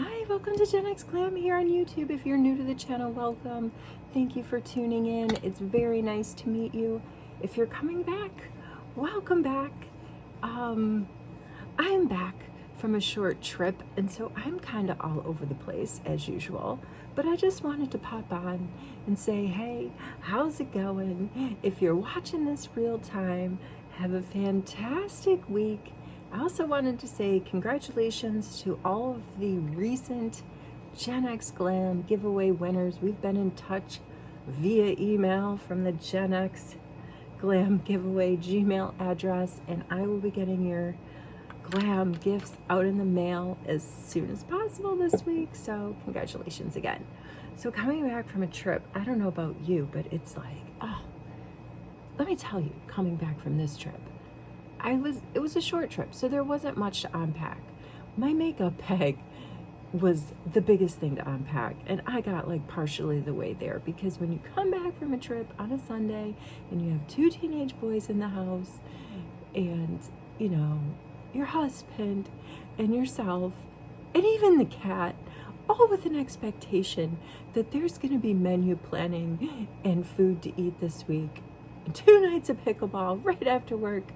Hi, welcome to GenX Glam here on YouTube. If you're new to the channel, welcome. Thank you for tuning in. It's very nice to meet you. If you're coming back, welcome back. I'm back from a short trip, and so I'm kind of all over the place as usual. But I just wanted to pop on and say, hey, how's it going? If you're watching this real time, have a fantastic week. I also wanted to say congratulations to all of the recent GenX Glam giveaway winners. We've been in touch via email from the GenX Glam giveaway Gmail address, and I will be getting your glam gifts out in the mail as soon as possible this week. So congratulations again. So coming back from a trip, I don't know about you, but it's like, oh, let me tell you, coming back from this trip, it was a short trip, so there wasn't much to unpack. My makeup bag was the biggest thing to unpack, and I got like partially the way there, because when you come back from a trip on a Sunday and you have two teenage boys in the house and, you know, your husband and yourself and even the cat, all with an expectation that there's going to be menu planning and food to eat this week, and 2 nights of pickleball right after work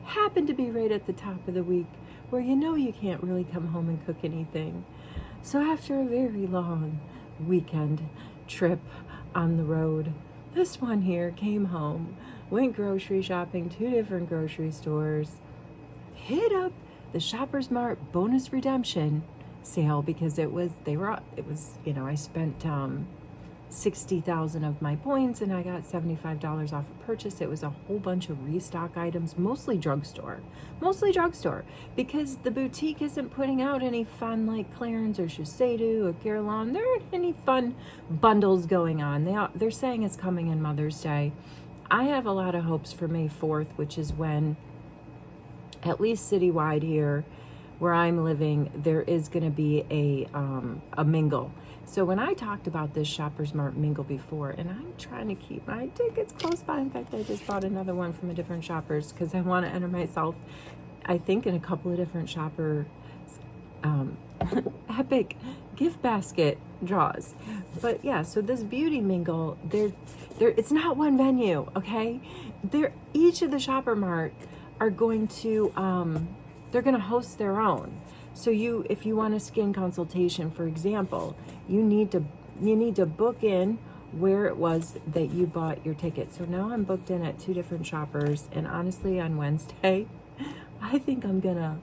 happened to be right at the top of the week where you know you can't really come home and cook anything. So after a very long weekend trip on the road, this one here came home, went grocery shopping, 2 different grocery stores, hit up the Shoppers Mart bonus redemption sale because I spent 60,000 of my points and I got $75 off a purchase. It was a whole bunch of restock items, mostly drugstore, because the boutique isn't putting out any fun like Clarins or Shiseido or GUERLAIN. There aren't any fun bundles going on. They're saying it's coming in Mother's Day. I have a lot of hopes for May 4th, which is when, at least citywide here where I'm living, there is going to be a mingle. So when I talked about this Shoppers Mart mingle before, and I'm trying to keep my tickets close by. In fact, I just bought another one from a different Shoppers because I want to enter myself, I think, in a couple of different Shopper epic gift basket draws. But yeah, so this beauty mingle, it's not one venue, okay? Each of the Shopper Mart are going to they're going to host their own. So if you want a skin consultation, for example, you need to book in where it was that you bought your ticket. So now I'm booked in at 2 different Shoppers, and honestly, on Wednesday, I think I'm gonna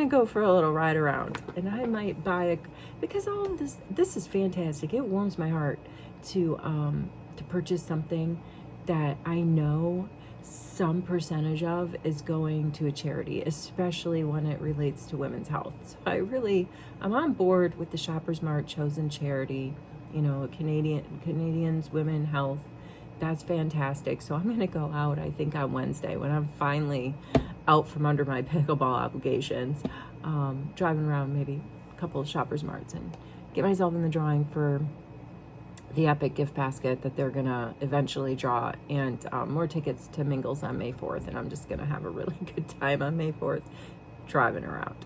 go for a little ride around, and I might buy because all of this is fantastic. It warms my heart to purchase something that I know some percentage of is going to a charity, especially when it relates to women's health. So I'm on board with the Shoppers Mart chosen charity, Canadians Women Health. That's fantastic. So I'm going to go out, I think, on Wednesday when I'm finally out from under my pickleball obligations, driving around maybe a couple of Shoppers Marts and get myself in the drawing for the epic gift basket that they're gonna eventually draw, and more tickets to mingles on May 4th, and I'm just gonna have a really good time on May 4th driving around.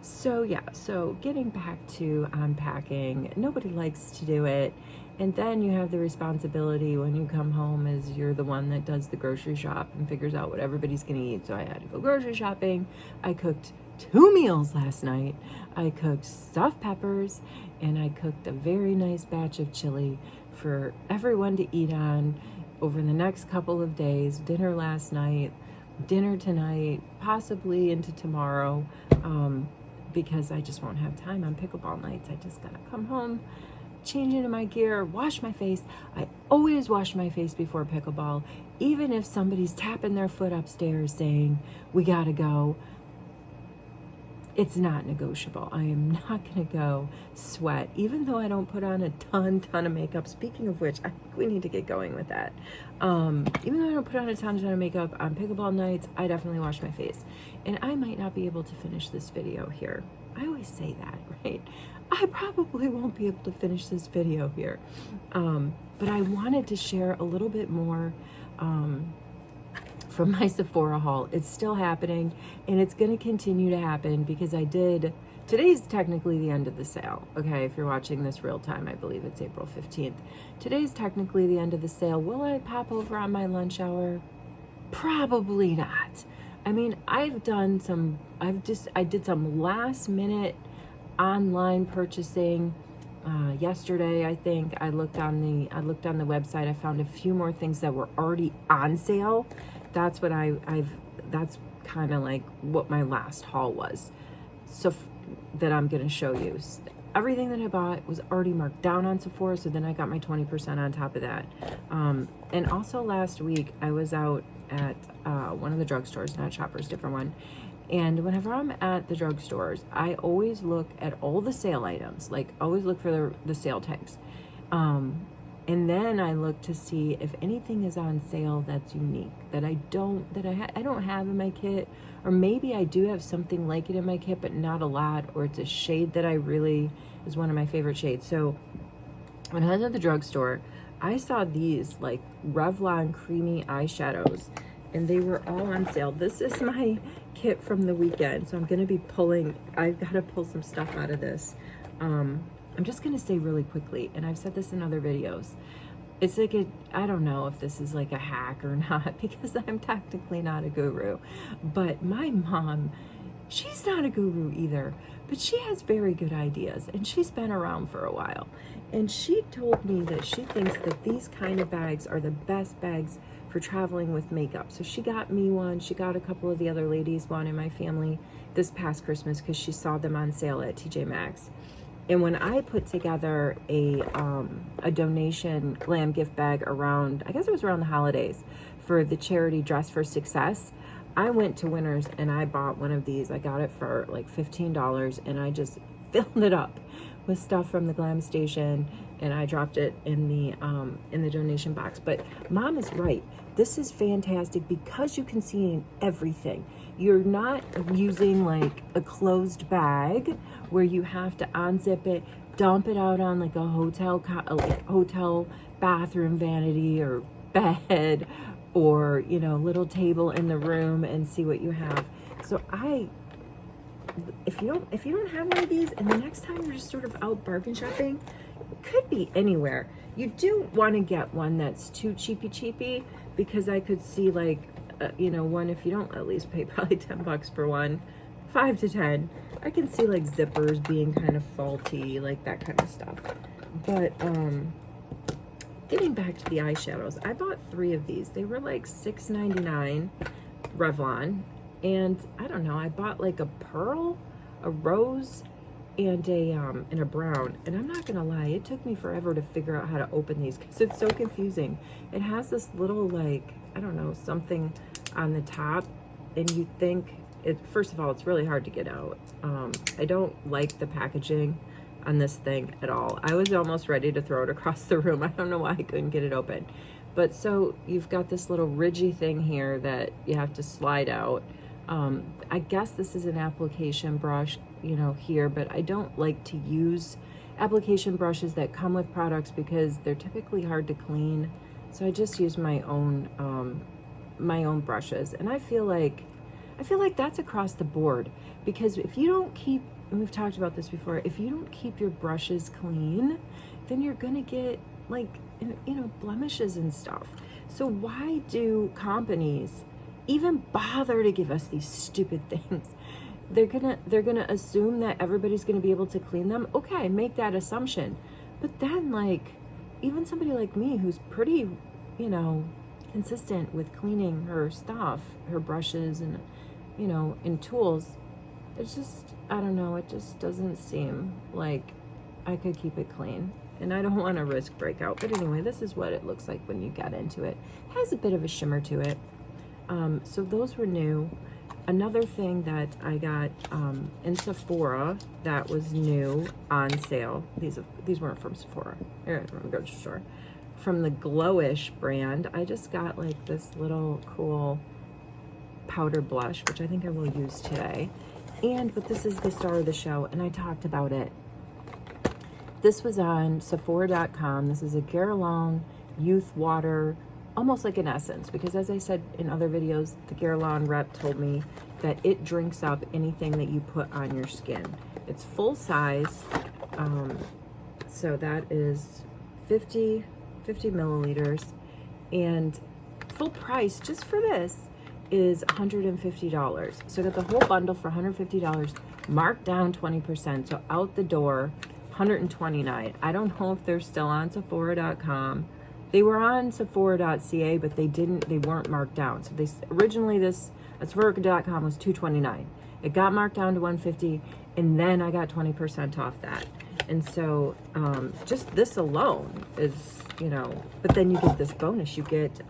So yeah, so getting back to unpacking, nobody likes to do it, and then you have the responsibility when you come home as you're the one that does the grocery shop and figures out what everybody's gonna eat. So I had to go grocery shopping. I cooked 2 meals last night. I cooked stuffed peppers, and I cooked a very nice batch of chili for everyone to eat on over the next couple of days. Dinner last night, dinner tonight, possibly into tomorrow, because I just won't have time on pickleball nights. I just gotta come home, change into my gear, wash my face. I always wash my face before pickleball, even if somebody's tapping their foot upstairs saying, we gotta go. It's not negotiable. I am not going to go sweat, even though I don't put on a ton of makeup. Speaking of which, I think we need to get going with that. Even though I don't put on a ton of makeup on pickleball nights, I definitely wash my face. And I might not be able to finish this video here. I always say that, right? I probably won't be able to finish this video here. But I wanted to share a little bit more from my Sephora haul. It's still happening, and it's going to continue to happen because today's technically the end of the sale. Okay, if you're watching this real time, I believe it's April 15th. Today's technically the end of the sale. Will I pop over on my lunch hour? Probably not. I mean, I did some last minute online purchasing yesterday. I think I looked on the website. I found a few more things that were already on sale. That's what that's kind of like what my last haul was. So that I'm going to show you. Everything that I bought was already marked down on Sephora, so then I got my 20% on top of that. And also last week I was out at one of the drugstores, not Shoppers, different one. And whenever I'm at the drugstores, I always look at all the sale items, like always look for the sale tags. And then I look to see if anything is on sale that's unique, that I don't have in my kit, or maybe I do have something like it in my kit, but not a lot, or it's a shade that I really is one of my favorite shades. So when I was at the drugstore, I saw these like Revlon creamy eyeshadows, and they were all on sale. This is my kit from the weekend, so I'm going to be I've got to pull some stuff out of this. I'm just going to say really quickly, and I've said this in other videos, it's like I don't know if this is like a hack or not, because I'm technically not a guru, but my mom, she's not a guru either, but she has very good ideas, and she's been around for a while, and she told me that she thinks that these kind of bags are the best bags for traveling with makeup. So she got me one, she got a couple of the other ladies one in my family this past Christmas because she saw them on sale at TJ Maxx. And when I put together a donation glam gift bag around, I guess it was around the holidays, for the charity Dress for Success, I went to Winners and I bought one of these. I got it for like $15, and I just filled it up with stuff from the Glam Station, and I dropped it in the donation box. But Mom is right. This is fantastic because you can see everything. You're not using like a closed bag where you have to unzip it, dump it out on like a hotel bathroom vanity or bed, or little table in the room, and see what you have. So if you don't have one of these, and the next time you're just sort of out bargain shopping, it could be anywhere, you do want to get one that's too cheapy, because I could see like one, if you don't at least pay probably $10 for one, 5 to 10, I can see like zippers being kind of faulty, like that kind of stuff. But getting back to the eyeshadows, I bought 3 of these. They were like $6.99 Revlon, and I don't know, I bought like a pearl, a rose, and a brown. And I'm not gonna lie, it took me forever to figure out how to open these because it's so confusing. It has this little, like, I don't know, something on the top, and you think first of all, it's really hard to get out. I don't like the packaging on this thing at all. I was almost ready to throw it across the room. I don't know why I couldn't get it open. But so you've got this little ridgy thing here that you have to slide out. I guess this is an application brush, here, but I don't like to use application brushes that come with products because they're typically hard to clean. So I just use my own brushes, and I feel like that's across the board, because if you don't keep, and we've talked about this before, if you don't keep your brushes clean, then you're gonna get like blemishes and stuff. So why do companies even bother to give us these stupid things? They're gonna assume that everybody's gonna be able to clean them. Okay, make that assumption, but then like even somebody like me who's pretty consistent with cleaning her stuff, her brushes and and tools, it's just, I don't know, it just doesn't seem like I could keep it clean, and I don't want to risk breakout. But anyway, this is what it looks like when you get into it. It has a bit of a shimmer to it. So those were new. Another thing that I got in Sephora that was new on sale, these weren't from Sephora, they're from a grocery store, from the Glowish brand. I just got like this little cool powder blush, which I think I will use today. But this is the star of the show, and I talked about it. This was on Sephora.com. This is a GUERLAIN Youth Water almost like an essence, because as I said in other videos, the GUERLAIN rep told me that it drinks up anything that you put on your skin. It's full size, so that is 50 milliliters, and full price just for this is $150. So I got the whole bundle for $150, marked down 20%, so out the door $129. I don't know if they're still on Sephora.com. They were on Sephora.ca, but they weren't marked down. So they originally, this at Sephora.com was $229. It got marked down to $150, and then I got 20% off that. And so just this alone is, you know, but then you get this bonus. You get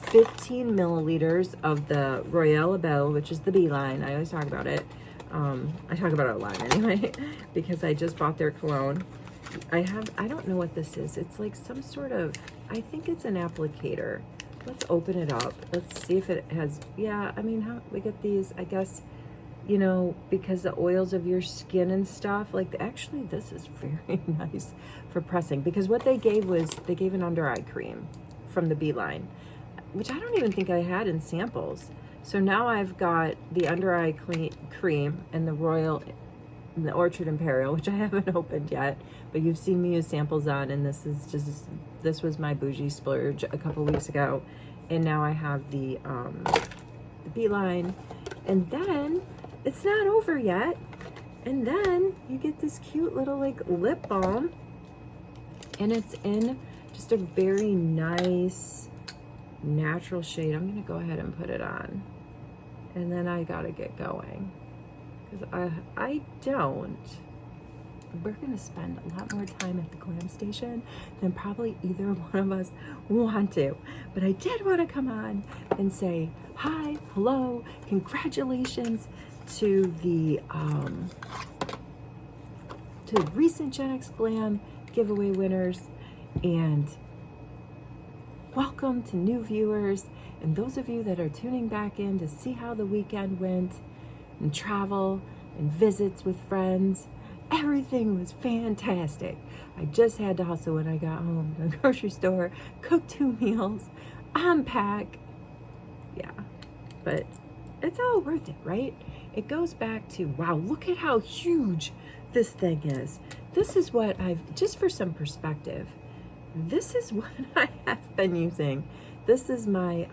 15 milliliters of the Royale Belle, which is the bee line. I always talk about it. I talk about it a lot anyway, because I just bought their cologne. I don't know what this is. It's like some sort of, I think it's an applicator. Let's open it up. Let's see if it has, yeah, I mean, how we get these, I guess, you know, because the oils of your skin and stuff, like, actually this is very nice for pressing, because what they gave was, they gave an under eye cream from the bee line, which I don't even think I had in samples. So now I've got the under eye cream and the Orchard Imperial, which I haven't opened yet, but you've seen me use samples on, and this was my bougie splurge a couple weeks ago, and now I have the bee line, and then it's not over yet, and then you get this cute little like lip balm, and it's in just a very nice natural shade. I'm gonna go ahead and put it on, and then I gotta get going, because I don't. We're gonna spend a lot more time at the glam station than probably either one of us want to. But I did want to come on and say hi, hello, congratulations to the recent GENX Glam giveaway winners, and welcome to new viewers, and those of you that are tuning back in to see how the weekend went, and travel and visits with friends. Everything was fantastic. I just had to hustle when I got home to the grocery store, cook 2 meals, unpack. Yeah, but it's all worth it, right? It goes back to, wow, look at how huge this thing is. This is what just for some perspective, this is what I have been using. This is my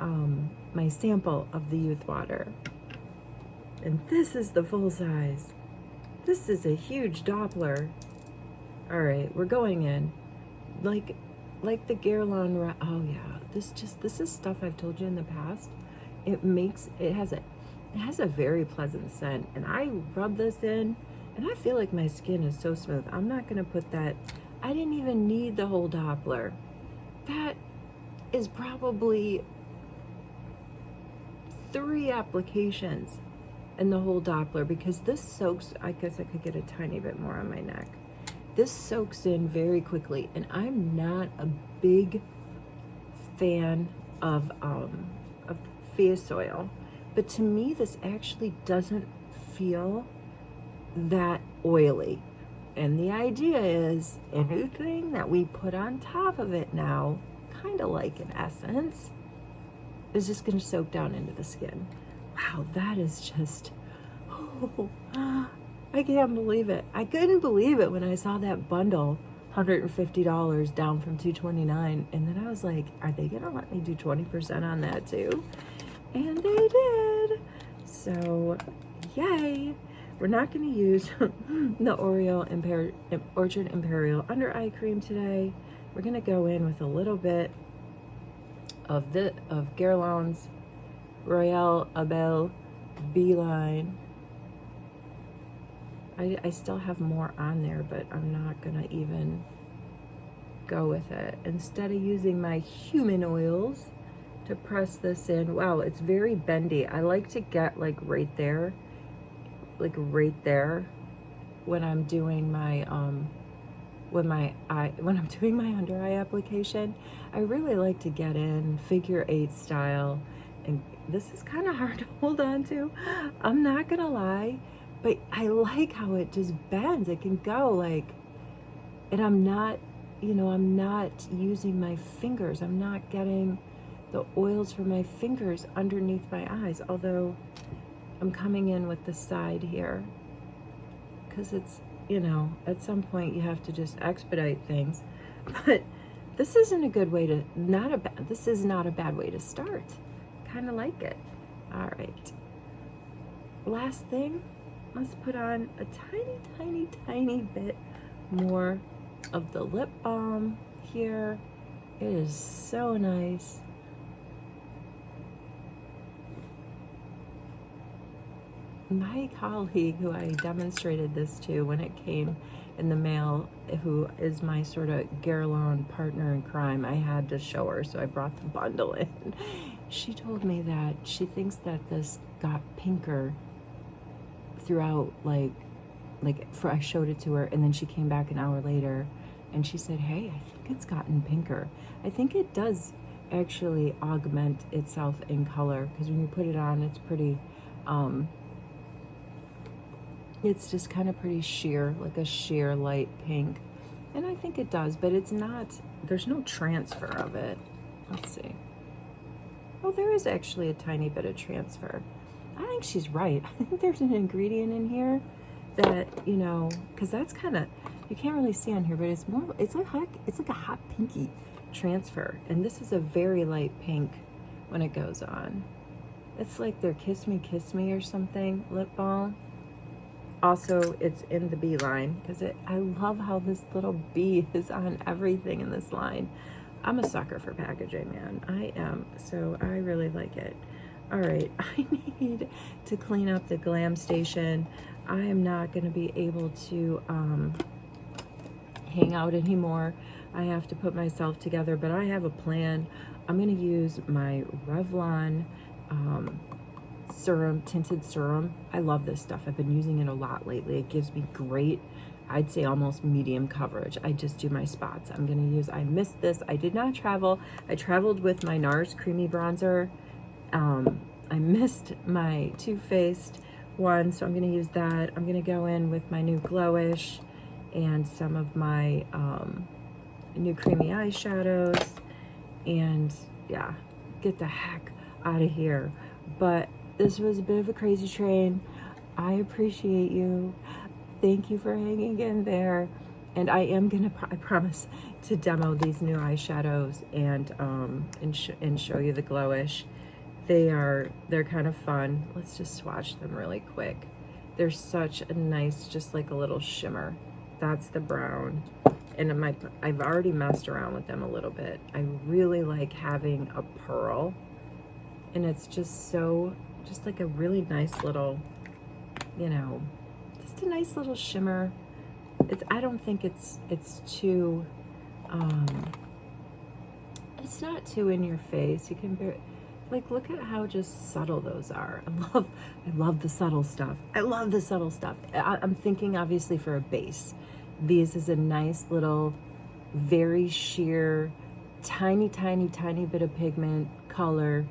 my sample of the Youth Water. And this is the full size. This is a huge Doppler. All right, we're going in. Like the GUERLAIN, oh yeah, this is stuff I've told you in the past. It has a very pleasant scent, and I rub this in, and I feel like my skin is so smooth. I'm not gonna put that, I didn't even need the whole Doppler. That is probably 3 applications in the whole Doppler, because this soaks, I guess I could get a tiny bit more on my neck. This soaks in very quickly, and I'm not a big fan of face oil, but to me this actually doesn't feel that oily. And the idea is anything that we put on top of it now, kind of like an essence, is just going to soak down into the skin. Wow, that is just, oh, I can't believe it. I couldn't believe it when I saw that bundle, $150 down from $229, and then I was like, are they going to let me do 20% on that too? And they did. So, yay. We're not going to use the Orchard Imperial under eye cream today. We're going to go in with a little bit of GUERLAIN's Royale Belle bee line. I still have more on there, but I'm not going to even go with it. Instead of using my human oils to press this in, wow, it's very bendy. I like to get like right there when I'm doing my when I'm doing my under eye application. I really like to get in figure 8 style, and this is kind of hard to hold on to, I'm not gonna lie, but I like how it just bends. It can go like, and I'm not you know, I'm not using my fingers. I'm not getting the oils from my fingers underneath my eyes, although I'm coming in with the side here because it's, you know, at some point you have to just expedite things. But this isn't a good way to, this is not a bad way to start. Kind of like it. All right. Last thing, let's put on a tiny, tiny, tiny bit more of the lip balm here. It is so nice. My colleague who I demonstrated this to when it came in the mail, who is my sort of GUERLAIN partner in crime, I had to show her, so I brought the bundle in. She told me that she thinks that this got pinker throughout, I showed it to her, and then she came back an hour later and she said, hey, I think it's gotten pinker. I think it does actually augment itself in color, because when you put it on, it's pretty, it's just kind of pretty sheer, like a sheer light pink. And I think it does, but it's not, there's no transfer of it. Let's see. Oh, there is actually a tiny bit of transfer. I think she's right. I think there's an ingredient in here that, you know, because that's kind of, you can't really see on here, but it's more, it's like a hot pinky transfer. And this is a very light pink when it goes on. It's like their Kiss Me or something lip balm. Also, it's in the bee line, because I love how this little bee is on everything in this line. I'm a sucker for packaging, man. I am. So I really like it. All right, I need to clean up the Glam Station. I am not going to be able to hang out anymore. I have to put myself together, but I have a plan. I'm going to use my Revlon serum, tinted serum. I love this stuff. I've been using it a lot lately. It gives me great, I'd say almost medium coverage. I just do my spots. I'm going to use, I missed this. I did not travel. I traveled with my NARS Creamy Bronzer. I missed my Too Faced one, so I'm going to use that. I'm going to go in with my new Glowish and some of my new creamy eyeshadows, and yeah, get the heck out of here. But this was a bit of a crazy train. I appreciate you. Thank you for hanging in there. And I am gonna, I promise, to demo these new eyeshadows and show you the Glowish. They're kind of fun. Let's just swatch them really quick. They're such a nice, just like a little shimmer. That's the brown. And I've already messed around with them a little bit. I really like having a pearl. And it's just so, just like a really nice little, you know, just a nice little shimmer. I don't think it's too, it's not too in your face. You can like, look at how just subtle those are. I love the subtle stuff. I love the subtle stuff. I'm thinking obviously for a base. These is a nice little, very sheer, tiny, tiny, tiny bit of pigment color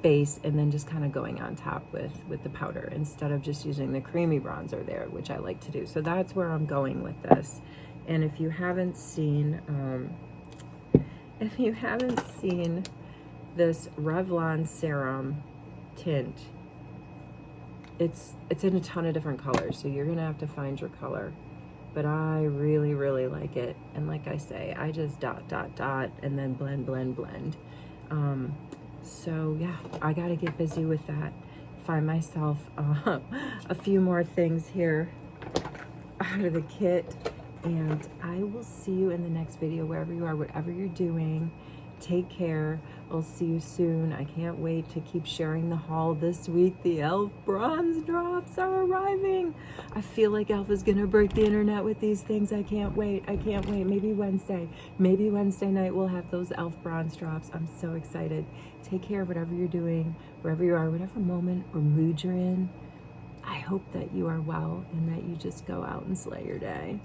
base, and then just kind of going on top with the powder instead of just using the creamy bronzer there, which I like to do. So that's where I'm going with this. And if you haven't seen this Revlon serum tint, it's in a ton of different colors, so you're gonna have to find your color. But I really, really like it. And like I say, I just dot, dot, dot, and then blend, blend, blend. So yeah, I gotta get busy with that. Find myself a few more things here out of the kit. And I will see you in the next video, wherever you are, whatever you're doing. Take care. I'll see you soon. I can't wait to keep sharing the haul this week. The e.l.f. bronze drops are arriving. I feel like e.l.f. is gonna break the internet with these things. I can't wait. I can't wait. Maybe Wednesday night we'll have those e.l.f. bronze drops. I'm so excited. Take care, whatever you're doing, wherever you are, whatever moment or mood you're in. I hope that you are well and that you just go out and slay your day.